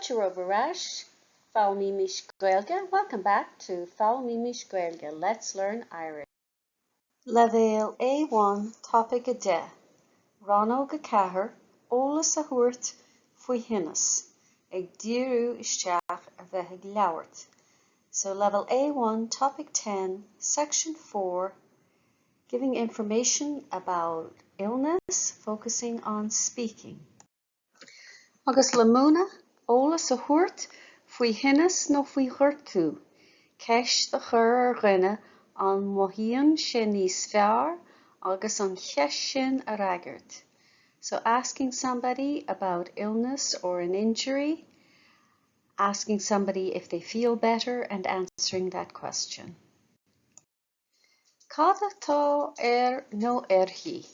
Culture Barrage, faoi míle Gaeilge. Welcome back to faoi míle Gaeilge. Let's learn Irish. Level A1, topic a de. Rannóg a cethair, Eolas a thabhairt faoi Tinneas, ag díriú isteach a bheith ag Labhairt. So level A1, topic 10, section 4, giving information about illness, focusing on speaking. Agus le múna, Eolas a thabhairt faoi Tinneas nó faoi Gortuithe, ceist a chur ar dhuine an mhaíonn sin níos fearr agus an cheist sin a fhreagairt. So asking somebody about illness or an injury, asking somebody if they feel better and answering that question. Cad atá nó hí.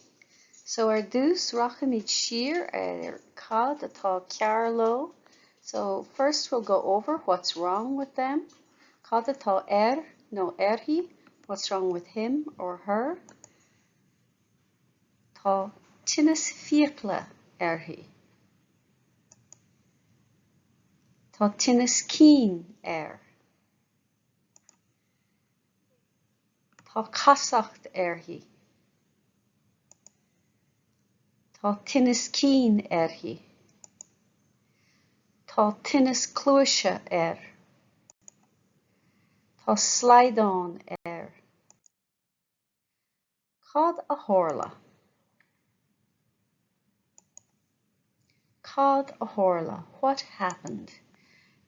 So dús racham iad siar cad atá cearr leo. So first we'll go over what's wrong with them. Cad atá nó hí, what's wrong with him or her. Tá Tinneas fiacla hí. Tá Tinneas cín Tá casacht hí. Tá Tinneas cín hí. Tá Tinneas clúise Tá sláideán Cad a tharla. Cad a tharla. What happened?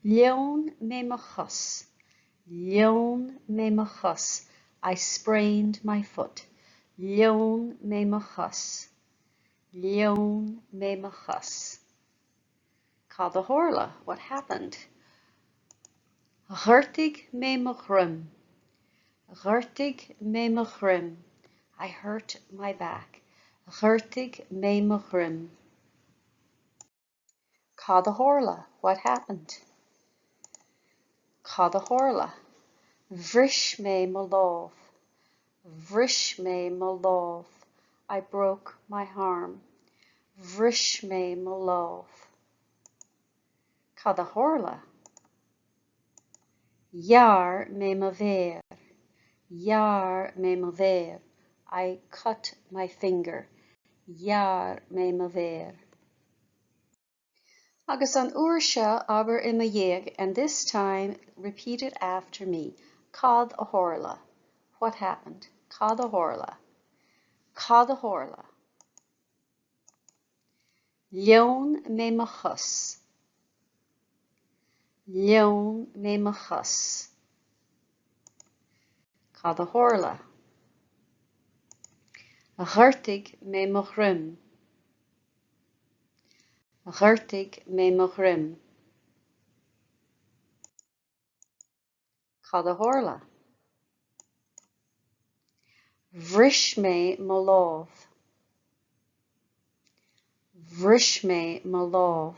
Leon mé mo chus. Leon mé mo chus. I sprained my foot. Leon mé mo chus. Leon mé mo chus. Cad a tharla. What happened? Ghurtig mé mo grim. Ghurtig mé mo grim. I hurt my back. Ghurtig mé mo grim. Cad a tharla. What happened? Cad a tharla. Bhris mé mo lámh. Bhris mé mo lámh. I broke my arm. Bhris mé mo lámh. Cad a tharla. Jaar mé mo bhéir. Jaar mé mo bhéir. I cut my finger. Jaar mé mo bhéir. Agus an uair seo aber I mo dhéag, and this time repeat it after me. Cad a tharla. What happened? Cad a tharla. Cad a tharla. Leon mé mo chus. Leon mé mo chus. Cad a tharla. Ghurtig mé mo grim. Ghurtig mé mo grim. Cad a tharla. Bhris mé mo lámh. Bhris mé mo lámh.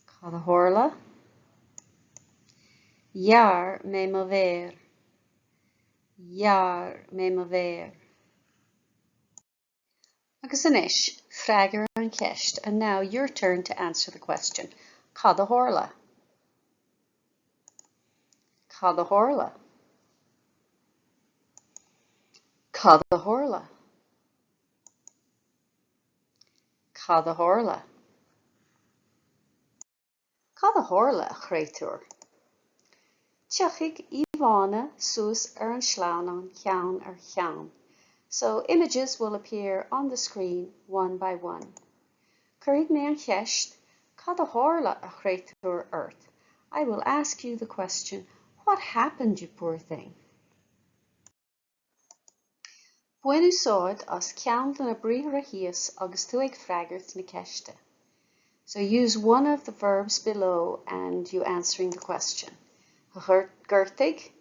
Cad a tharla. Jaar mé mo bhéir. Jaar mé mo bhéir. Agus inis, freagar an ceist, and now your turn to answer the question. Cad a tharla. Cad a tharla. Cad a tharla. Cad a tharla. Cad a tharla a chréiteoir. Teachig Ivana suas ar an sleán an cheann ar cheann. So images will appear on the screen one by one. Cuireadh mé an cheist, cad a tharla a chréiteoir ort. I will ask you the question, what happened, you poor thing? Buin úsáid as ceann na bríomhar a thíos agus tú ag freagairt na ceiste. So use one of the verbs below and you answering the question. Gurtig,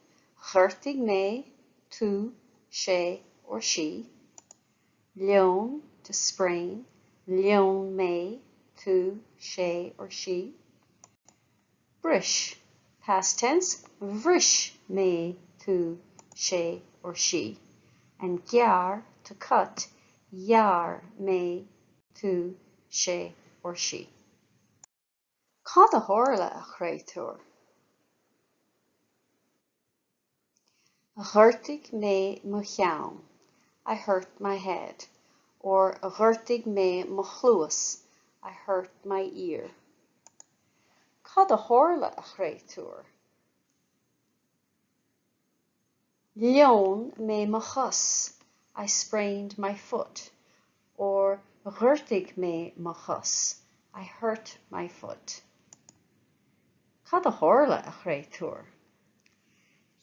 gurtig mé, tú, sé or she. Leon, to sprain, leon mé, tú, sé or she. Bris, past tense, bhris mé, tú, sé or she. And gear, to cut, jaar mé, tú, sé or she. Cad a tharla a chréiteoir. Ghurtaigh mé mo cheann. I hurt my head. Or ghurtaigh mé mo chluas. I hurt my ear. Cad a tharla a chréiteoir. Leon mé mo chus. I sprained my foot. Or ghurtaigh mé mo chus. I hurt my foot. Cad a tharla a chréiteoir.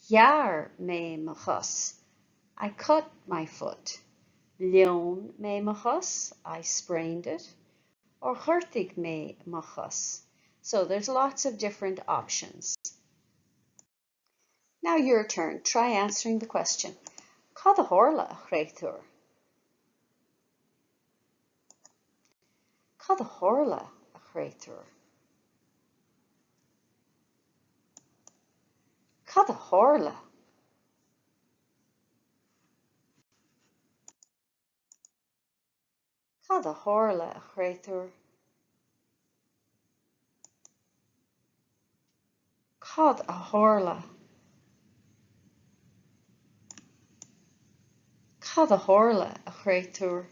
Jaar mé mo chus. I cut my foot. Leon mé mo chus. I sprained it. Or ghurtaigh mé mo chus. So there's lots of different options. Now your turn. Try answering the question. Cad a tharla a chréiteoir. Cad a tharla a chréiteoir. Cad a tharla. Cad a tharla a chréiteoir. Cad a tharla. Cad a tharla a chréiteoir.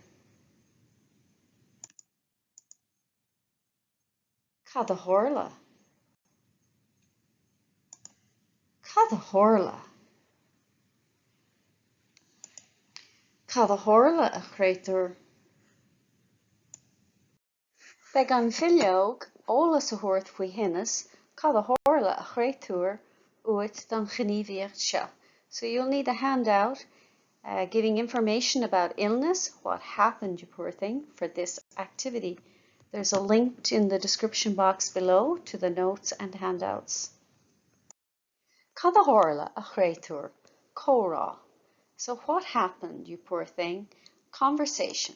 Cad a tharla. Cad a tharla. Cad a tharla a chréiteoir. Beidh an bhfilleog eolas a thabhairt faoi Tinneas, cad a tharla a chréiteoir uait don gníomhaíocht seo. So you'll need a handout giving information about illness, what happened, you poor thing, for this activity. There's a link in the description box below to the notes and handouts. Cad a tharla a chréiteoir, córá. So what happened, you poor thing? Conversation.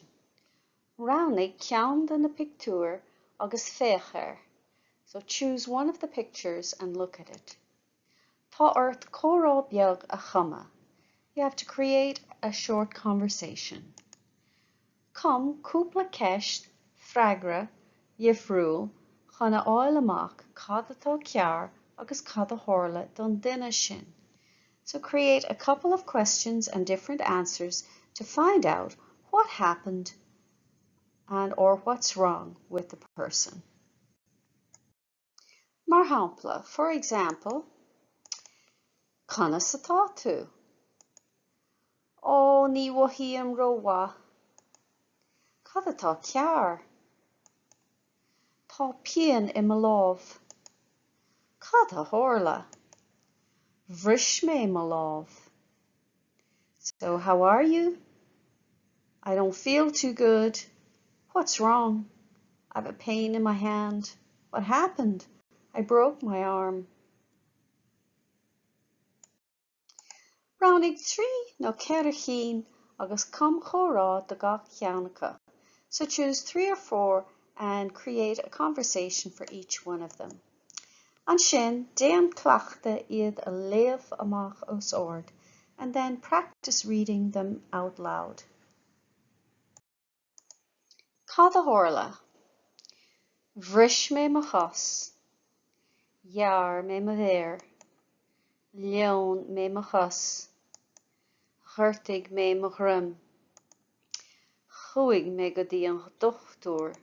Rannóg ceann de na pictiúr agus féachar. So choose one of the pictures and look at it. Thabhairt córá beag a chuma. You have to create a short conversation. Come cúpla ceist, freagra, dheimhriúil, chuna áil amach cad atá cearr agus cad a tharla don duine sin. So create a couple of questions and different answers to find out what happened and or what's wrong with the person. Mar shampla, for example, conas atá tú? Ó, ní bhfuaithíam rómha. Cad atá cearr? Tá pian I mo lámh. Cad a tharla? Bhris mé mo lámh. So how are you? I don't feel too good. What's wrong? I have a pain in my hand. What happened? I broke my arm. Rannóg trí nó ceithre chin agus com chórá de gach cheannacha. So choose 3 or 4 and create a conversation for each one of them. An sin, déan clachta iad a léamh amach os ord, and then practice reading them out loud. Cad a tharla. Bhris mé mo chos. Jaar mé mo bhéir. Leon mé mo chus. Ghurtaigh mé mo ghrim. Chuaigh mé go dtí an dochtúr.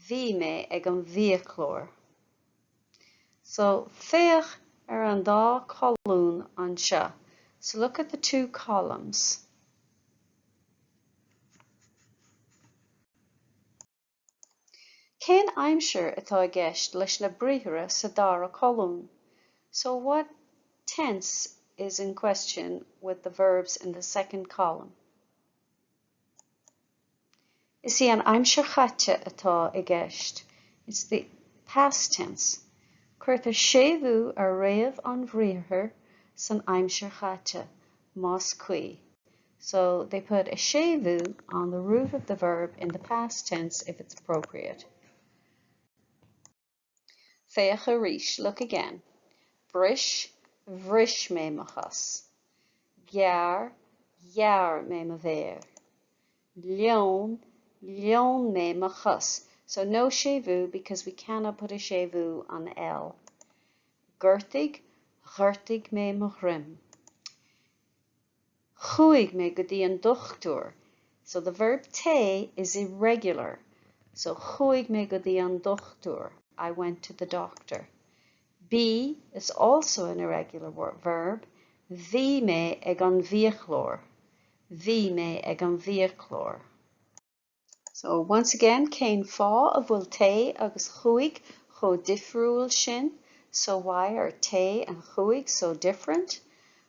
Bhí mé ag an bhíochlór. So féach an dá colún an seo. So look at the 2 columns. Cén aimsir atá gceist leis na bríomhara sa dara colún? So what tense is in question with the verbs in the second column? Is he an aimsir chaite atá I gceist? It's the past tense. Cuirtear séimhú a réamh an bhríomhar san aimsir chaite, más cuí. So they put a séimhú on the root of the verb in the past tense if it's appropriate. Féach a ríis, look again. Bris, bhris mé mo chos. Gearr, gearr mé mo bhéir. Leon, leon mé mo chus. So no sévu because we cannot put a sévu on L. Gortuithe, Gortuithe mé mo ghrim. Chuig mé go dtí an dochtúr. So the verb te is irregular. So chuig mé go dtí an dochtúr. I went to the doctor. Be is also an irregular verb. Bhí mé ag an bhíochlór. Bhí mé ag an bhíochlór. So once again, céin fá a bhfuil te agus chuig cho difriúil sin. So why are te and chuig so different?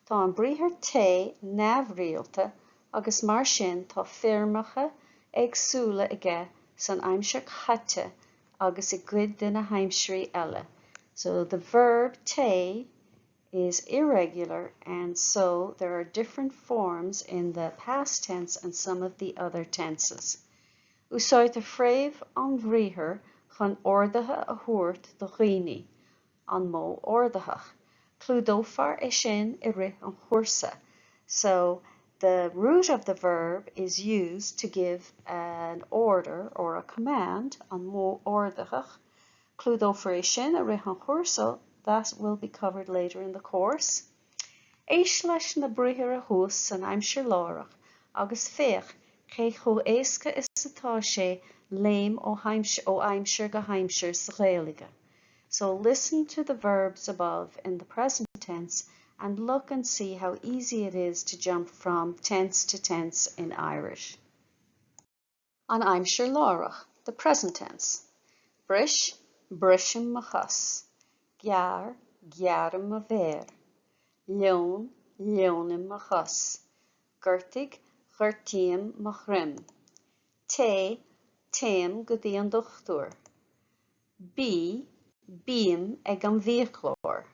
Tá an bríthir te neamhrialta agus mar sin tá firmacha agsúla aige san aimseach chaite agus I gcuid de na haimsrí eile. So the verb te is irregular, and so there are different forms in the past tense and some of the other tenses. Úsáid a fréamh an bhríthir chun ordaithe a thabhairt do dhaoine, an mó ordaithach. Clúdófar é sin I rith an chóirsa. So the root of the verb is used to give an order or a command, an mó ordaithach. Clúdófar é sin a rith an chóirsa. That will be covered later in the course. Éis leis na bríthir a thuas san aimsir lárach agus féach cé cho éasca is atá sé léim ó aimsir go haimsir sa Gaeilge. So listen to the verbs above in the present tense and look and see how easy it is to jump from tense to tense in Irish. An aimsir lárach, the present tense. Brish, brishim machas. Gear, gearim a bhéir. Leon, leonim a chas. Gortuithe, gortíim mo ghrim. Te, téim go dtí an dochtúr. Bí, bíam ag an bhíochlór.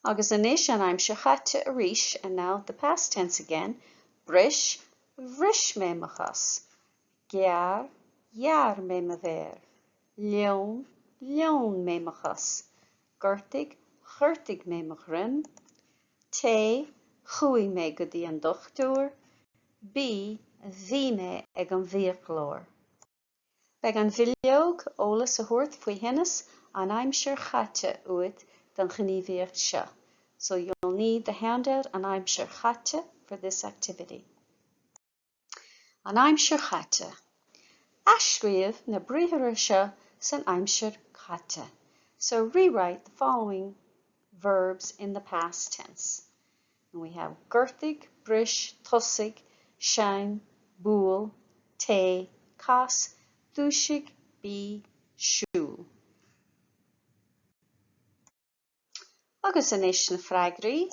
Agus inis an aimsir chaite a ríis, and now the past tense again. Brish, bhris mé mo chas. Gear, gear mé mo bhéir. Leon, leon mé mo chas. Gortuithe, gortuithe mé mo ghrim. Te, chuaigh mé go dtí an dochtúr. Bí, bhí mé ag an bhíochlór. Beag an bhilioog Eolas a thabhairt faoi Tinneas an aimsir chaite uait den gníomhaíocht seo. So you'll need the handout an aimsir chaite for this activity. An aimsir chaite. Aisríomh na bríthire seo san aimsir chaite. So rewrite the following verbs in the past tense. And we have gortuithe, brish, tosaigh, shein, búil, te, cas, dúisigh, bí, siúil. Agus inis na freagraí.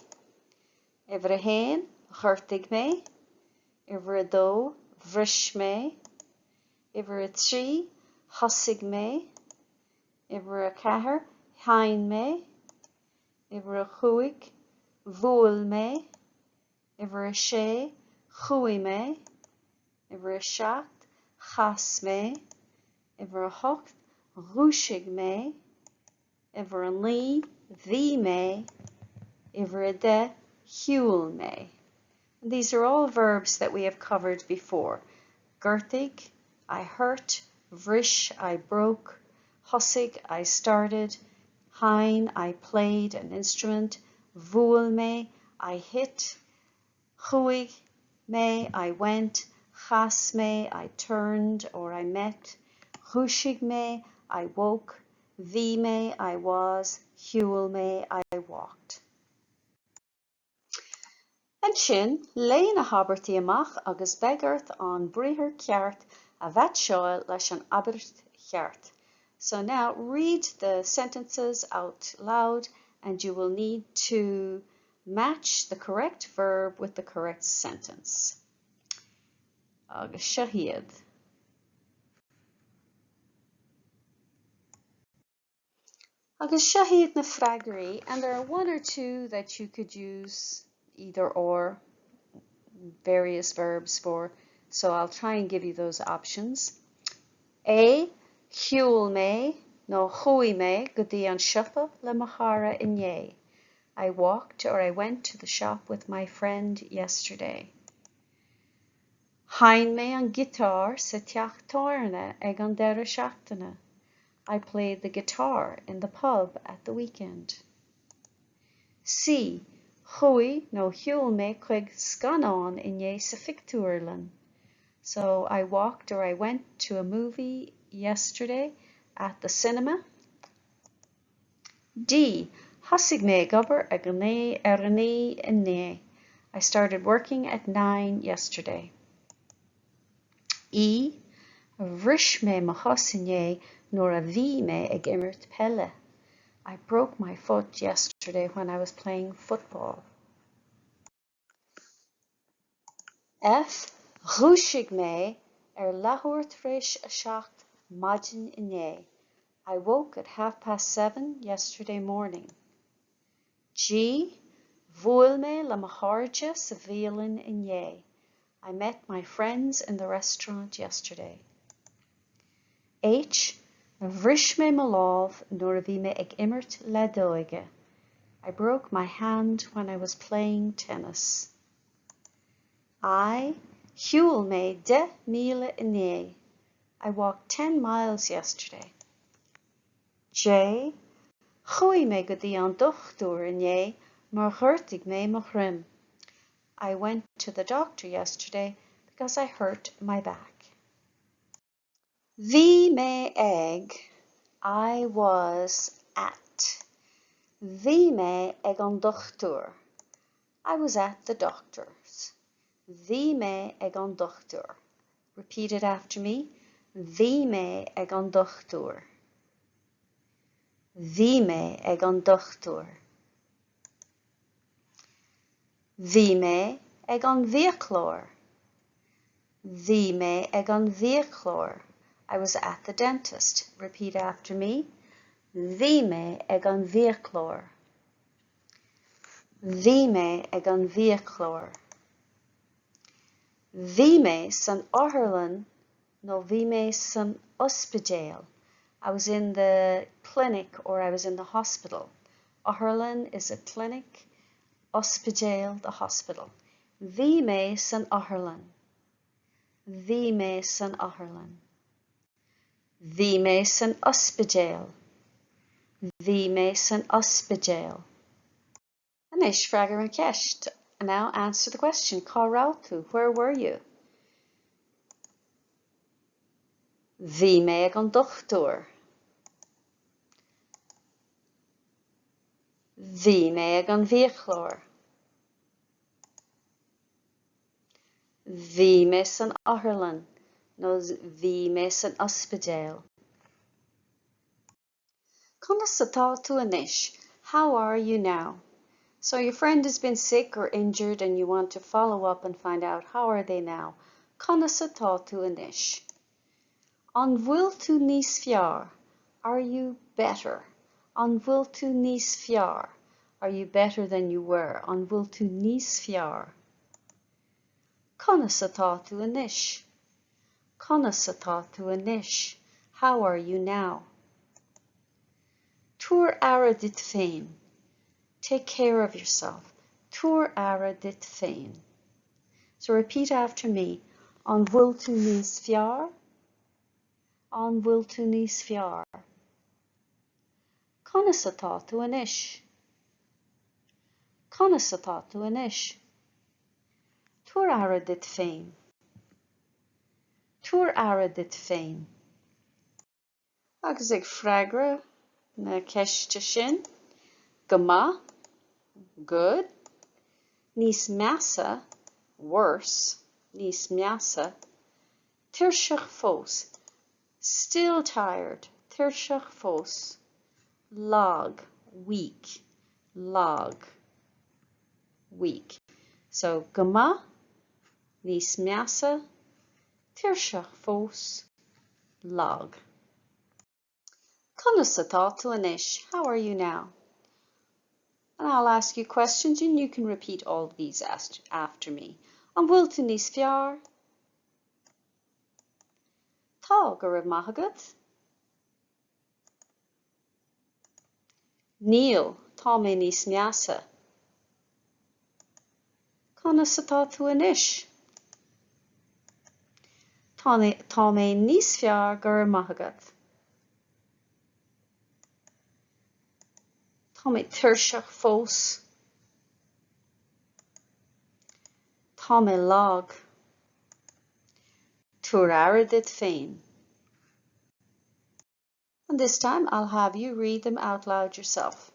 Iver a héin, gortuigh mé. Iver a dó, bhris mé. Iver a trí, thosaigh mé. Iver a ceathair, hain mé. Iver a chuaigh, bhuail mé. Iver a sé, chuaigh mé. Iver a seacht, chas mé. Iver a hocht, dhúisigh mé. Iver an lí, bhí mé. Iver a de, shiúil mé. These are all verbs that we have covered before. Gortuigh, I hurt. Bhris, I broke. Thosaigh, I started. Hain, I played an instrument. Bhuail mé, I hit. Chuaigh mé, I went. Chas mé, I turned or I met. Dhúisigh mé, I woke. Bhí mé, I was. Shiúil mé, I walked. And sin, léin a habartaí amach agus beagart an bríthir ceart a bheith seoil leis an Labhairt cheart. So now read the sentences out loud and you will need to match the correct verb with the correct sentence. Agus shahiad. Agus shahiad na freagraí, and there are one or two that you could use either or various verbs for, so I'll try and give you those options. A, shiúil mé, nó chuaigh mé go dtí an siopa le mo chara inné. I walked or I went to the shop with my friend yesterday. Hain me an guitar sa teachtarna ag an deire seachtaine. I played the guitar in the pub at the weekend. C. Chui no hiúil me chuig scanán inné sa fictúirlan. So I walked or I went to a movie yesterday at the cinema. D. Hasig me gobar ag né arné inné. I started working at 9 yesterday. E. Bhris me mo chosinné nor a bhí me ag imirt pelle. I broke my foot yesterday when I was playing football. F. Rúisig me Labhairt réis a seacht maidin inné. I woke at 7:30 yesterday morning. G. Bhuail me le mo chairde sa bhéalinn inné. I met my friends in the restaurant yesterday. H. Bhris me mo lámh nuair a bhí me ag imirt le dóige. I broke my hand when I was playing tennis. I. Hiúil me 10 míle inné. I walked 10 miles yesterday. J. Chui me go dtí an dochtúr inné mar ghurtaigh me mo chrim. I went to the doctor yesterday because I hurt my back. Bhí me ag, I was at. Bhí me ag an dochtúr. I was at the doctor's. Bhí me ag an dochtúr. Repeat it after me. Bhí me ag an dochtúr. Bhí me ag an dochtúr. Bhí me ag an bhíochlór. Bhí me ag an bhíochlór. I was at the dentist. Repeat after me. Bhí me ag an bhíochlór. Bhí me ag an bhíochlór. Bhí me san Áthirleán nó bhí me san ospidéal. I was in the clinic or I was in the hospital. Áthirleán is a clinic, ospidéal, the hospital. Bhí me san Áthirleán. Bhí me san Áthirleán. Bhí me san ospidéal. Bhí me san ospidéal. And is freagar an ceist. And now answer the question. Cá raibh tú? Where were you? Bhí me ag an dochtúr. Bhí me ag an bhíochlór. Bhí me san Áthirleán. No, bhí me san ospidéal. Conas atá tú anois? How are you now? So your friend has been sick or injured and you want to follow up and find out how are they now. Conas atá tú anois? An bhfuil tú níos fearr? Are you better? An bhfuil tú níos fearr? Are you better than you were? An bhfuil tú níos fearr? Conas atá tú anois? Conas atá tú anois? How are you now? Túr ara dit féin. Take care of yourself. Túr ara dit féin. So repeat after me. An bhfuil tú níos fearr? An bhfuil tú níos fearr? Conas atá tú anois? Conas atá tú anois? Túr ara dit féin. Túr ara dit féin. Agus ag freagra na ceiste sin. Go maith, good. Níos measa, worse. Níos measa. Tuirseach fós, still tired. Tuirseach fós. Log, weak. Log, weak. So go maith, níos measa, tuirseach fós, log. Conas atá tú anois? How are you now? And I'll ask you questions and you can repeat all of these after me. An bhfuil tú níos fearr? Tá go raibh maith agat? Níl, tá mé níos measa. Conas atá tú anois? Tá mé níos fearr gur maith agat. Tá mé tuirseach fós. Tá mé lag. Túair aird féin. And this time I'll have you read them out loud yourself.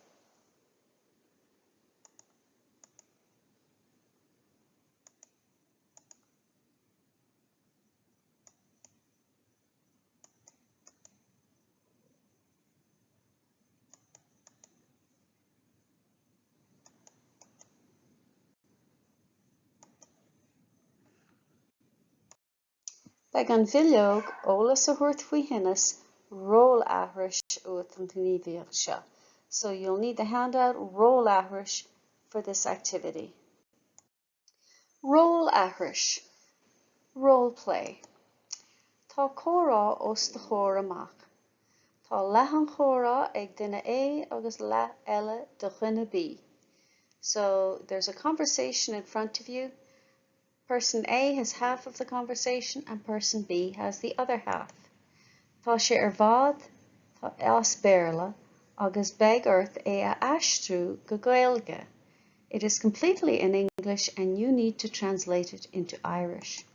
Beag an bhilleog Eolas a thabhairt faoi Tinneas ról ahrais uat an tníomhaíocht seo. So you'll need the handout ról ahrais for this activity. Ról ahrais. Role play. Tá córá os de chóir amach. Tá leathan chórá ag duine A agus le eile de dhuine B. So there's a conversation in front of you. Person A has half of the conversation and person B has the other half. Tá sé ar bhfad, tá as béarla, agus beag earth é a aistriú go Gaeilge. It is completely in English and you need to translate it into Irish.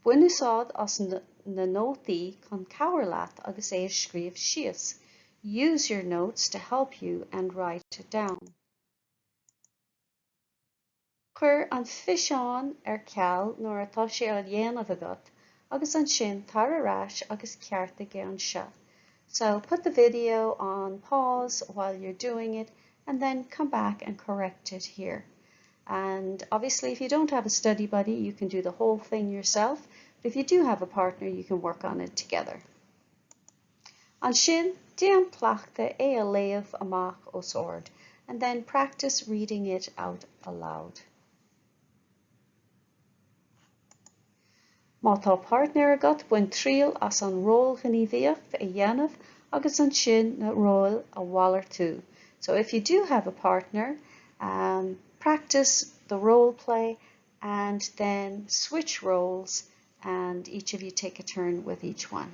Buin úsáid as na nótaí chun cabhair leat agus é a scríobh síos. Use your notes to help you and write it down. Chur an fiseán ar ceall nuair atá sé a dhéanamh agat, agus an sin tar arás agus ceart aige an seo. So put the video on pause while you're doing it and then come back and correct it here. And obviously if you don't have a study buddy, you can do the whole thing yourself. But if you do have a partner, you can work on it together. An sin, déan plachta é a léamh amach os ord, and then practice reading it out aloud. Má tá partner agat buin trial as an ról gníomhaíocht a dhéanamh agus an sin na ról a mhallar tú. So if you do have a partner, practice the role play and then switch roles and each of you take a turn with each one.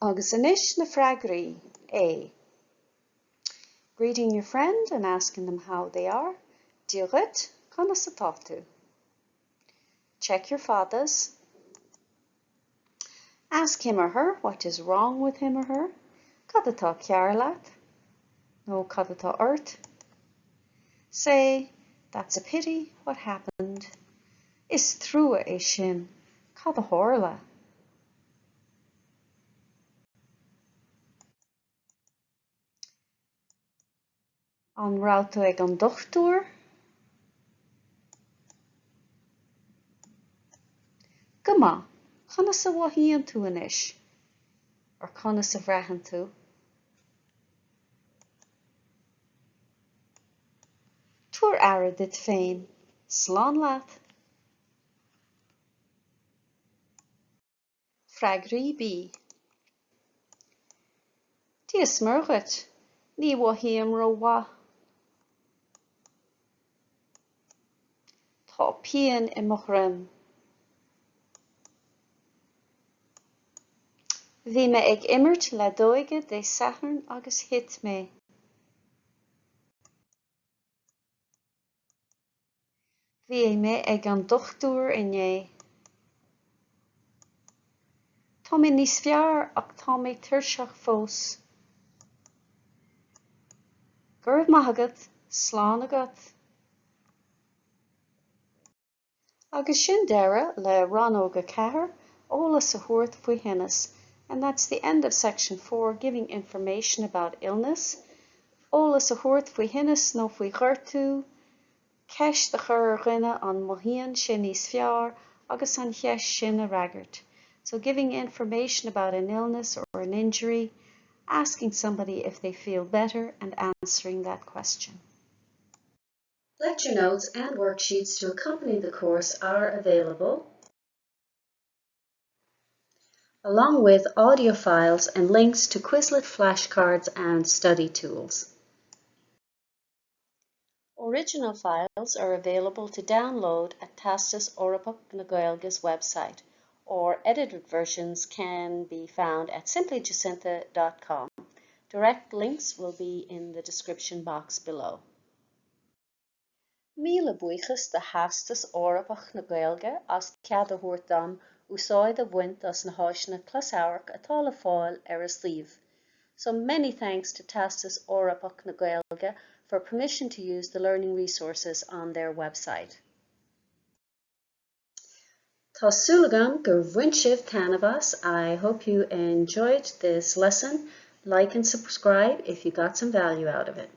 Agus inis na freagraí A. Greeting your friend and asking them how they are. Díochait, conas atá tú. Check your fathers. Ask him or her what is wrong with him or her. Cad atá cearr leat? No, cad atá ort? Say, that's a pity, what happened? Is trua é sin, cad a tharla? An rauta ag an dochtúr? Gama, conas a bhaíonn tú inis? Or conas a bhreathan tú? Túair aird féin, slán leat. Freagraí B. Díos murgat, ní bhaíam roha. Tá pian I mo ghrim. Bhí me ag imirt le dóige dé sathairn agus hit mé. Bhí me ag an dochtúr inné. Tá mé níos fearr ach tá mé tuirseach fós. Gurb maith agat, slán agat. Agus sin deire le Rannóg a chathair, Eolas a thabhairt faoi Tinneas. And that's the end of section 4, giving information about illness. Eolas a thabhairt faoi Tinneas nó faoi Gortuithe, ceist de chur rinne an mohian sin níos fearr agus an cheist sin a ragart. So giving information about an illness or an injury, asking somebody if they feel better and answering that question. Lecture notes and worksheets to accompany the course are available, along with audio files and links to Quizlet flashcards and study tools. Original files are available to download at Theastas Eorpach na Gaeilge's website, or edited versions can be found at simplyjacintha.com. Direct links will be in the description box below. Míle buíochas de Theastas Eorpach na Gaeilge as cead a thabhairt dom úsáid a bhaint as na háiseanna closamhairc atá le fáil ar a suíomh. So many thanks to Teastas Eorpach na Gaeilge for permission to use the learning resources on their website. Tá súlagam gur bhaint sibh Tinneas. I hope you enjoyed this lesson. Like and subscribe if you got some value out of it.